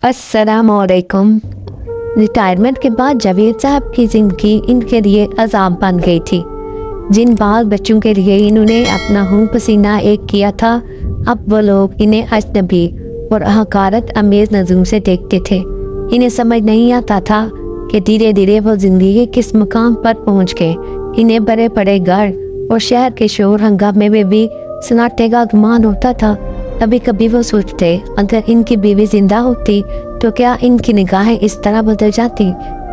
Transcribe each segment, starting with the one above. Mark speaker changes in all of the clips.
Speaker 1: अस्सलामुअलैकुम। रिटायरमेंट के बाद जावेद साहब की ज़िंदगी इनके लिए अज़ाब बन गई थी। जिन बाल बच्चों के लिए इन्होंने अपना खून पसीना एक किया था, अब वो लोग इन्हें अजनबी और हकारत अमेज़ नज़रों से देखते थे। इन्हें समझ नहीं आता था कि धीरे धीरे वो ज़िंदगी के किस मुकाम पर पहुंच गए। इन्हें बड़े बड़े घर और शहर के शोर हंगामे में भी सन्नाटे का गुमान होता था। कभी कभी वो सोचते, अगर इनकी बीवी जिंदा होती तो क्या इनकी निगाहें इस तरह बदल जाती,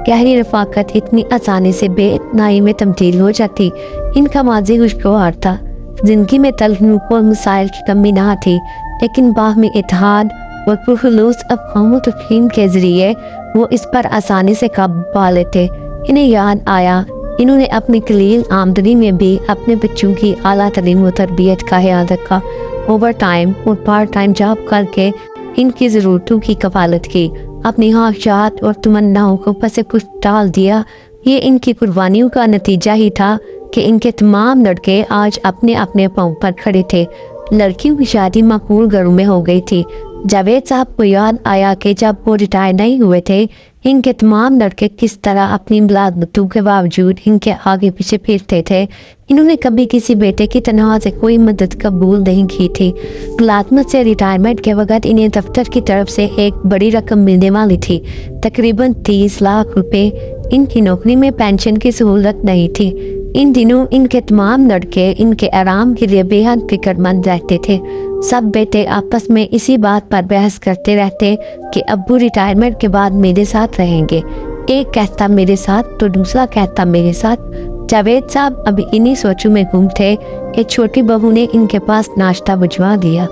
Speaker 1: गहरी रफाकत इतनी आसानी से बेइतनाई में तब्दील हो जाती। इनका माजी खुशगवार था, जिंदगी में तलखनुक और मसाइल की कमी ना थी, लेकिन बाहमी इत्तेहाद और पुरखुलूस अफ़हाम तफ़हीम के जरिए वो इस पर आसानी से काबू पा लेते। इन्हें याद आया इन्होंने अपनी कलील आमदनी में भी अपने बच्चों की आला तालीम और तरबियत का ख्याल रखा। ओवर टाइम और पार्ट टाइम जॉब करके इनकी ज़रूरतों की कफालत की, अपनी ख्वाहिशात और तमन्नाओं को पसे कुछ टाल दिया। ये इनकी कुर्बानियों का नतीजा ही था कि इनके तमाम लड़के आज अपने अपने पाँव पर खड़े थे। लड़कियों की शादी माकूल घरों में हो गई थी। जावेद साहब को याद आया कि जब वो रिटायर नहीं हुए थे, इनके तमाम लड़के किस तरह अपनी मुलाजमतों के बावजूद इनके आगे पीछे फिरते थे। इन्होंने कभी किसी बेटे की तनख्वाह से कोई मदद कबूल नहीं की थी। मुलाजमत से रिटायरमेंट के वक्त इन्हें दफ्तर की तरफ से एक बड़ी रकम मिलने वाली थी, तकरीबन 30 लाख रुपए। इनकी नौकरी में पेंशन की सहूलत नहीं थी। इन दिनों इनके तमाम लड़के इनके आराम के लिए बेहद फिक्रमंद रहते थे। सब बेटे आपस में इसी बात पर बहस करते रहते कि अब्बू रिटायरमेंट के बाद मेरे साथ रहेंगे। एक कहता मेरे साथ तो दूसरा कहता मेरे साथ। जावेद साहब अभी इन्हीं सोचों में गुम थे कि छोटी बहू ने इनके पास नाश्ता भिजवा दिया।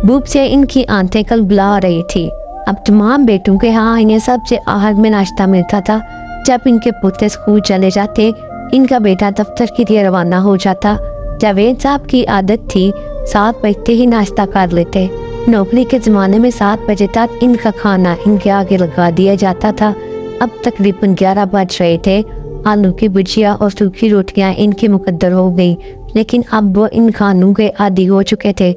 Speaker 1: भूख से इनकी आंतें कल बुला रही थी। अब तमाम बेटों के यहाँ इन्हें सबसे आहर में नाश्ता मिलता था। जब इनके पोते स्कूल चले जाते, इनका बेटा दफ्तर के लिए रवाना हो जाता। जावेद साहब की आदत थी 7 बजते ही नाश्ता कर लेते। नौकरी के ज़माने में 7 बजे तक इनका खाना इनके आगे लगा दिया जाता था। अब तकरीबन 11 बज रहे थे। आलू की भुजिया और सूखी रोटियां इनकी मुकद्दर हो गई, लेकिन अब वो इन खानों के आदी हो चुके थे।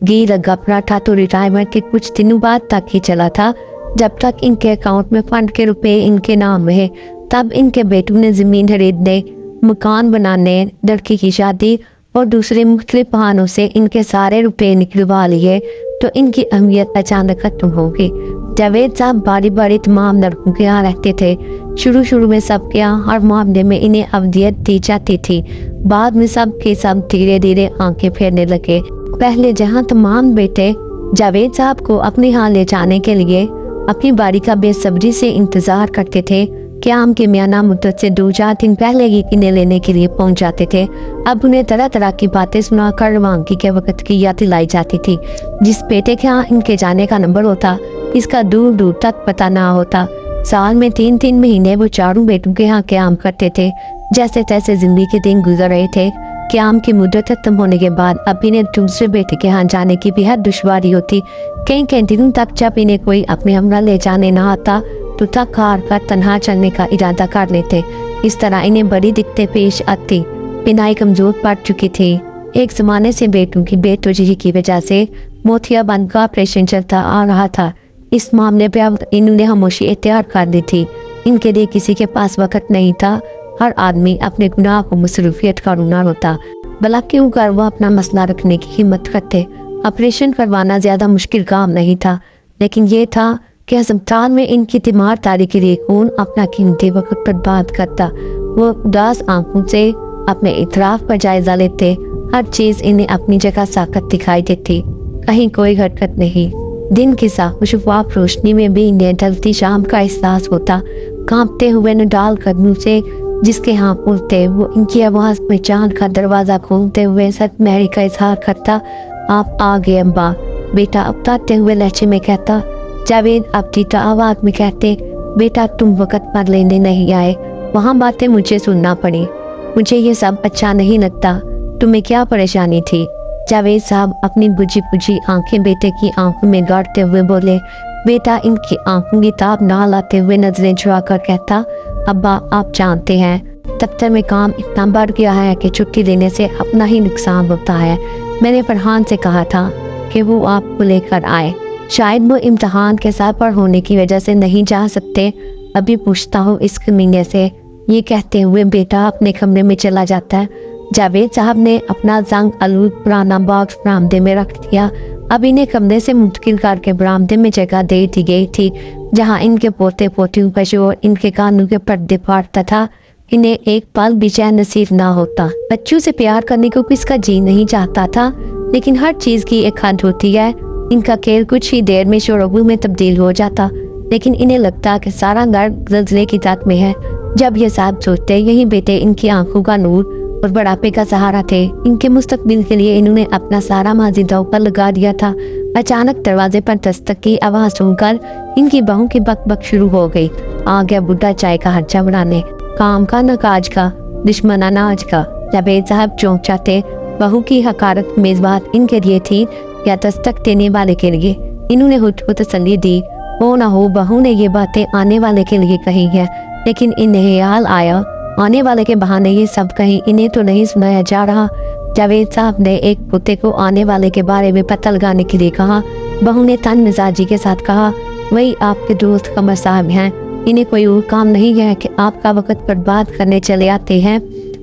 Speaker 1: घी लगा पराठा तो रिटायरमेंट के कुछ दिनों बाद तक ही चला था। जब तक इनके अकाउंट में फंड के रुपए इनके नाम रहे, तब इनके बेटों ने ज़मीन खरीदने, मकान बनाने, लड़की की शादी और दूसरे मुख्तलिफ बहानों से इनके सारे रुपए निकलवा लिए तो इनकी अहमियत अचानक खत्म हो गई। जावेद साहब बारी बारी तमाम लड़कों के यहाँ रहते थे। शुरू में सबके यहाँ हर मामले में इन्हें अवदियत दी जाती थी। बाद में सब के सब धीरे धीरे आंखें फेरने लगे। पहले जहाँ तमाम बेटे जावेद साहब को अपने यहाँ ले जाने के लिए अपनी बारी का बेसब्री से इंतजार करते थे, क्या हम के मियाना मुद्दत से 2-4 दिन पहले ही इन्हें लेने के लिए पहुंच जाते थे। अब उन्हें तरह तरह की बातें सुनाकर रवानगी के वक्त की याद दिलाई जाती थी। जिस बेटे के यहाँ इनके जाने का नंबर होता, इसका दूर दूर तक पता ना होता। साल में 3-3 महीने वो चारों बेटों के यहाँ क्याम करते थे। जैसे तैसे जिंदगी के दिन गुजर रहे थे। क्याम की मुद्दत खत्म होने के बाद अब इन्हें दूसरे बेटे के यहाँ जाने की बेहद दुश्वारी होती। कई दिनों तक जब इन्हें कोई अपने हमरा ले जाने ना आता तो थक हार कर तनहा चलने का इरादा कर लेते। इस तरह इन्हें बड़ी दिक्कतें पेश आती। पिनाई कमजोर पड़ चुकी थी। एक जमाने से बेटों की बेतवजही की वजह से मोतियाबंद का ऑपरेशन चलता आ रहा था। इस मामले पे अब इन्होंने खामोशी इख्तियार कर दी थी। इनके लिए किसी के पास वक्त नहीं था। हर आदमी अपने गुनाह को मसरूफियत का रुना होता, भला क्यों कर वो अपना मसला रखने की हिम्मत करते। ऑपरेशन करवाना ज्यादा मुश्किल काम नहीं था, लेकिन ये था कि अस्पताल में इनकी तीमार तारी के लिए कौन अपना कीमती वक्त बर्बाद करता। वो उदास आंखों से अपने इतराफ पर जायजा लेते। हर चीज इन्हें अपनी जगह साकत दिखाई देती, कहीं कोई हरकत नहीं। दिन की साफ रोशनी में भी इन्हें ढलती शाम का एहसास होता। कांपते हुए नडाल कदमों से जिसके यहाँ उड़ते, वो इनकी आवाज में चांद का दरवाजा खोलते हुए सतमहरी का इजहार करता। आप आ गए अम्बा, बेटा अपताते हुए लहजे में कहता। जावेद अब टीटा आवाज में कहते, बेटा तुम वक्त पर लेने नहीं आए, वहाँ बातें मुझे सुनना पड़ी। मुझे ये सब अच्छा नहीं लगता। तुम्हें क्या परेशानी थी? जावेद साहब अपनी बुझी बुझी आंखें बेटे की आंखों में गाड़ते हुए बोले। बेटा इनकी आंखों की ताब ना लाते हुए नजरें चुरा कर कहता, अब्बा आप जानते हैं दफ्तर में काम इतना बढ़ गया है कि छुट्टी लेने से अपना ही नुकसान होता है। मैंने फरहान से कहा था कि वो आपको लेकर आए। शायद वो इम्तिहान के साथ पर होने की वजह से नहीं जा सकते, अभी पूछता हूँ इस कमीने से। ये कहते हुए बेटा अपने कमरे में चला जाता है। जावेद साहब ने अपना जंग आलूद पुराना बॉक्स बरामदे में रख दिया। अब इन्हें कमरे से मुंतकिल करके बरामदे में जगह दे दी गई थी, जहाँ इनके पोते पोतियों का शोर इनके कानों के पर्दे फाड़ता था। इन्हें एक पल भी चैन नसीब ना होता। बच्चों से प्यार करने को किसका जी नहीं चाहता था, लेकिन हर चीज की एक हद होती है। इनका खेल कुछ ही देर में शोरगुल में तब्दील हो जाता, लेकिन इन्हें लगता कि सारा घर ज़लज़ले की ताक में है। जब ये साहब सोचते यही बेटे इनकी आंखों का नूर और बढ़ापे का सहारा थे। इनके मुस्तकबिल के लिए इन्होंने अपना सारा माजी दांव पर लगा दिया था। अचानक दरवाजे पर दस्तक की आवाज सुनकर इनकी बहू की बकबक शुरू हो गई। आ गया बुढ़ा चाय का हर्चा बनाने, काम का न काज का, दुश्मन अनाज का। जावेद साहब चौंक जाते। बहू की हकारत मेज बात इनके लिए थी या दस्तक देने वाले के लिए। इन्होंने हुट को तसल्ली दी। हो ना हो बहू ने ये बातें आने वाले के लिए कही है, लेकिन इन्हें ख्याल आया आने वाले के बहाने ये सब कहीं इन्हें तो नहीं सुनाया जा रहा। जावेद साहब ने एक पोते को आने वाले के बारे में पता लगाने के लिए कहा। बहू ने तन मिजाजी के साथ कहा, वही आपके दोस्त कमर साहब हैं, इन्हें कोई और काम नहीं है कि आपका वक्त बर्बाद करने चले आते हैं।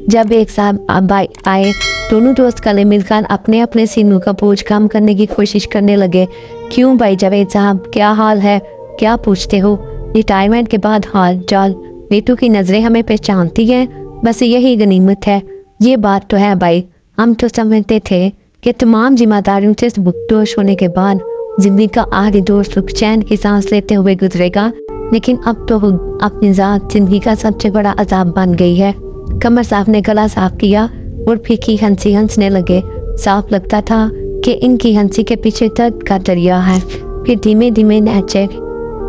Speaker 1: जब एक साहब आए, दोनों दोस्त गले मिलकर अपने अपने सीनों का बोझ कम करने की कोशिश करने लगे। क्यों भाई जावेद साहब, क्या हाल है? क्या पूछते हो? रिटायरमेंट के बाद हाल चाल बेटू की नजरें हमें पहचानती हैं, बस यही गनीमत है। ये बात तो है भाई, हम तो समझते थे कि तमाम जिम्मेदारियों से बुकदोश होने के बाद जिंदगी का आखिरी दौर सुख चैन की सांस लेते हुए गुजरेगा, लेकिन अब तो अपनी जात जिंदगी का सबसे बड़ा अजाब बन गई है। कमर साहब ने गला साफ किया और फीकी हंसी हंसने लगे। साफ लगता था कि इनकी हंसी के पीछे दर्द का दरिया है। फिर धीमे धीमे नैचे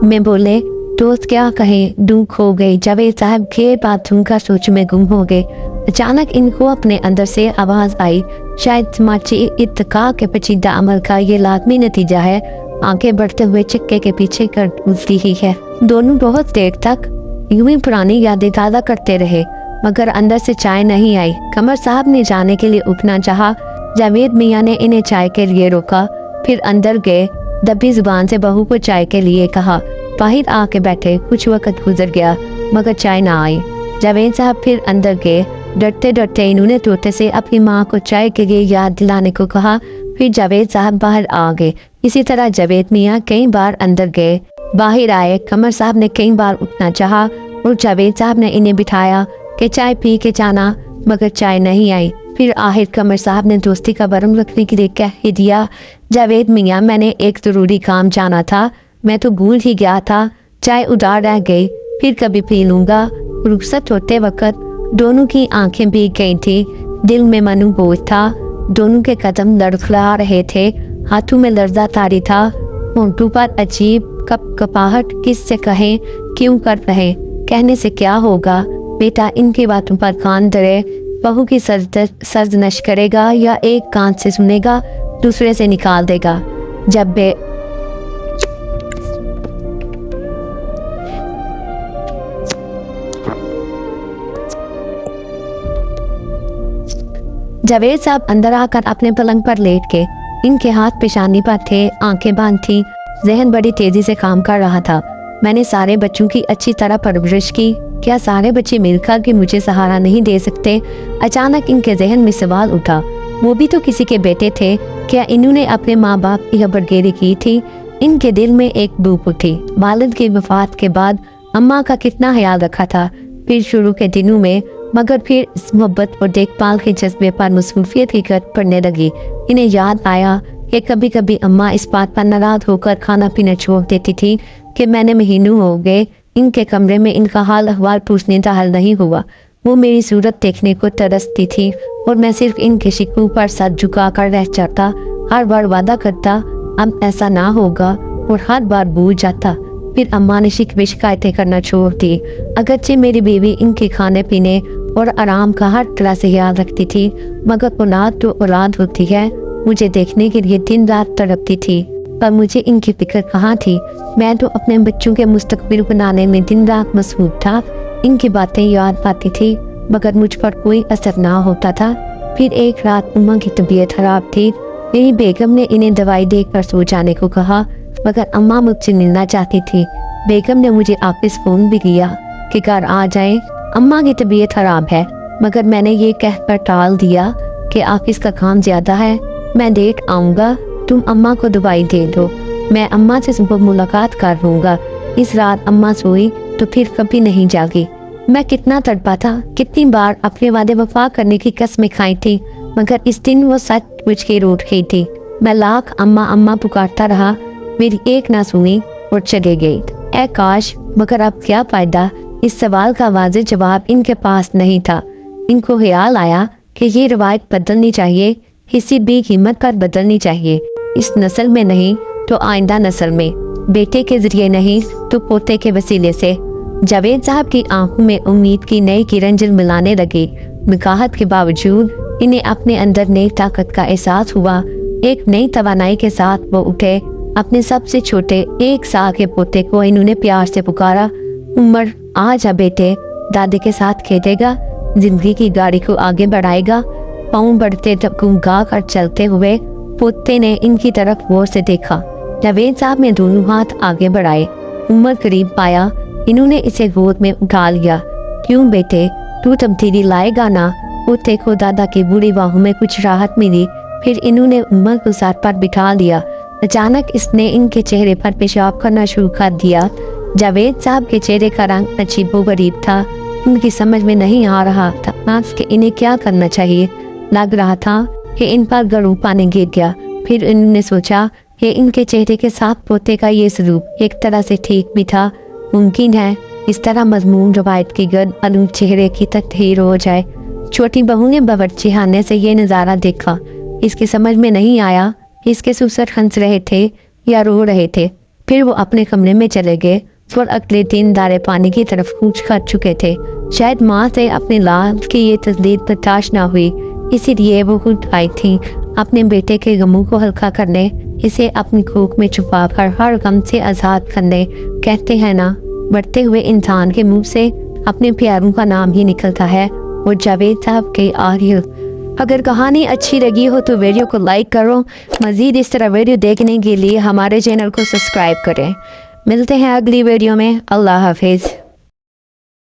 Speaker 1: में बोले, दोस्त क्या कहे, दुख हो गई। जावेद साहब के बाथरूम का सोच में गुम हो गए। अचानक इनको अपने अंदर से आवाज आई, शायद समाजी इत्तेफाक के पेचीदा अमल का ये लाजमी नतीजा है। आंखें बढ़ते हुए चिक्के के पीछे कर गुजरी ही है। दोनों बहुत देर तक यूं ही पुरानी यादें ताज़ा करते रहे, मगर अंदर से चाय नहीं आई। कमर साहब ने जाने के लिए उठना चाहा। जावेद मियाँ ने इन्हें चाय के लिए रोका, फिर अंदर गए। दबी जुबान से बहू को चाय के लिए कहा। बाहर आके बैठे। कुछ वक्त गुजर गया मगर चाय ना आई। जावेद साहब फिर अंदर गए। डरते डरते इन्होंने तोते से अपनी माँ को चाय के लिए याद दिलाने को कहा। फिर जावेद साहब बाहर आ गए। इसी तरह जावेद मियाँ कई बार अंदर गए, बाहर आए। कमर साहब ने कई बार उठना चाहा और जावेद साहब ने इन्हें बिठाया कि चाय पी के जाना, मगर चाय नहीं आई। फिर आखिर कमर साहब ने दोस्ती का बरम रखने के लिए कह ही दिया, जावेद मियाँ मैंने एक ज़रूरी काम जाना था, मैं तो भूल ही गया था, चाय उधार रह गई, फिर कभी पी लूँगा। रुखसत होते वक्त दोनों की आंखें भीग गई थी, दिल में मनु बोझ था। दोनों के कदम लड़खड़ा रहे थे, हाथों में लर्जा तारी था, होंठों पर अजीब कपकपाहट। किससे कहें, क्यों कर रहे, कहने से क्या होगा। बेटा इनकी बातों पर कान धरे, बहू की सर्जनश करेगा या एक कान से सुनेगा दूसरे से निकाल देगा। जावेद साहब अंदर आकर अपने पलंग पर लेट के, इनके हाथ पेशानी पर थे, आंखें बंद थी, जहन बड़ी तेजी से काम कर रहा था। मैंने सारे बच्चों की अच्छी तरह परवरिश की, क्या सारे बच्चे मिलकर कि मुझे सहारा नहीं दे सकते? अचानक इनके जहन में सवाल उठा, वो भी तो किसी के बेटे थे, क्या इन्होंने अपने माँ बाप की खबरगिरी की थी? इनके दिल में एक धूप उठी। वालिद की वफात के बाद अम्मा का कितना ख्याल रखा था, फिर शुरू के दिनों में, मगर फिर इस मोहब्बत और देखभाल के जज्बे पर मसरूफियत की कट पड़ने लगी। इन्हें याद आया कि कभी कभी अम्मा इस बात पर नाराज होकर खाना पीना छोड़ देती थी कि मैंने महीनों हो गए इनके कमरे में इनका हाल अहवाल पूछने का हल नहीं हुआ। वो मेरी सूरत देखने को तरसती थी और मैं सिर्फ इनके शिकवों पर सर झुका कर रह जाता। हर बार वादा करता अब ऐसा ना होगा और हर बार भूल जाता। फिर अम्मा ने शिकवे शिकायतें करना छोड़ दी। अगरचे मेरी बीवी इनके खाने पीने और आराम का हर तरह से ख्याल रखती थी, मगर औलाद तो औलाद होती है, मुझे देखने के लिए दिन रात तड़पती थी, पर मुझे इनकी फिक्र कहाँ थी। मैं तो अपने बच्चों के मुस्तकबिल बनाने में दिन रात मसरूफ था। इनकी बातें याद आती थी, मगर मुझ पर कोई असर ना होता था। फिर एक रात उम्मा की तबीयत खराब थी। मेरी बेगम ने इन्हें दवाई देकर सो जाने को कहा। मगर अम्मा मुझसे मिलना चाहती थी। बेगम ने मुझे ऑफिस फ़ोन भी किया कि घर आ जाएं, अम्मा की तबीयत खराब है, मगर मैंने ये कहकर टाल दिया कि ऑफिस का काम ज़्यादा है, मैं लेट आऊँगा, तुम अम्मा को दवाई दे दो, मैं अम्मा से सुबह मुलाकात कर लूँगा। इस रात अम्मा सोई तो फिर कभी नहीं जागी। मैं कितना तड़पा था, कितनी बार अपने वादे वफा करने की कसमें खाई थी, मगर इस दिन वो सच मुझ के रूठ गई थी। मैं लाख अम्मा अम्मा पुकारता रहा, मेरी एक ना सुनी और चले गई। ऐ काश, मगर अब क्या फायदा। इस सवाल का वाज़ेह जवाब इनके पास नहीं था। इनको ख्याल आया कि ये रवायत बदलनी चाहिए, किसी भी कीमत पर बदलनी चाहिए। इस नस्ल में नहीं तो आइंदा नस्ल में, बेटे के जरिए नहीं तो पोते के वसीले से। जावेद साहब की आंखों में उम्मीद की नई किरण झिलमिलाने लगी। निकाहत के बावजूद इन्हें अपने अंदर नई ताकत का एहसास हुआ। एक नई तवानाई के साथ वो उठे। अपने सबसे छोटे 1 साल के पोते को इन्होंने प्यार से पुकारा, उमर आ जा बेटे, दादी के साथ खेलेगा, जिंदगी की गाड़ी को आगे बढ़ाएगा। पाँव बढ़ते गुंगा कर चलते हुए पोते ने इनकी तरफ गौर से देखा। जावेद साहब ने दोनों हाथ आगे बढ़ाए, उमर करीब पाया, इन्होंने इसे गोद में उठा लिया। क्यों बेटे, तू तब्दीली लाएगा ना? पोते को दादा की बूढ़ी बाहों में कुछ राहत मिली। फिर इन्होंने उमर को सर पर बिठा लिया। अचानक इसने इनके चेहरे पर पेशाब करना शुरू कर दिया। जावेद साहब के चेहरे का रंग अजीबोगरीब था। इनकी समझ में नहीं आ रहा था कि इन्हें क्या करना चाहिए। लग रहा था कि इन पर गड़ू पानी गिर गया। फिर इन्होंने सोचा कि इनके चेहरे के साथ पोते का ये सलूक एक तरह से ठीक भी था। मुमकिन है इस तरह मजमून रवायत की गर्द अनूप चेहरे की तकदीर हो जाए। छोटी बहू ने बावर्ची खाने से ये नज़ारा देखा। इसकी समझ में नहीं आया कि इसके ससुर हंस रहे थे या रो रहे थे। फिर वो अपने कमरे में चले गए और अगले दिन दारे पानी की तरफ कूच कर चुके थे। शायद माँ से अपने लाल की ये तस्दीद बर्दाश्त ना हुई, इसीलिए वो खुद आई थी अपने बेटे के गमों को हल्का करने, इसे अपनी कोख में छुपा कर हर गम से आज़ाद करने। कहते हैं ना, बढ़ते हुए इंसान के मुंह से अपने प्यारों का नाम ही निकलता है, वो जावेद साहब के आखिर। अगर कहानी अच्छी लगी हो तो वीडियो को लाइक करो। मज़ीद इस तरह वीडियो देखने के लिए हमारे चैनल को सब्सक्राइब करें। मिलते हैं अगली वीडियो में। अल्लाह हाफिज़।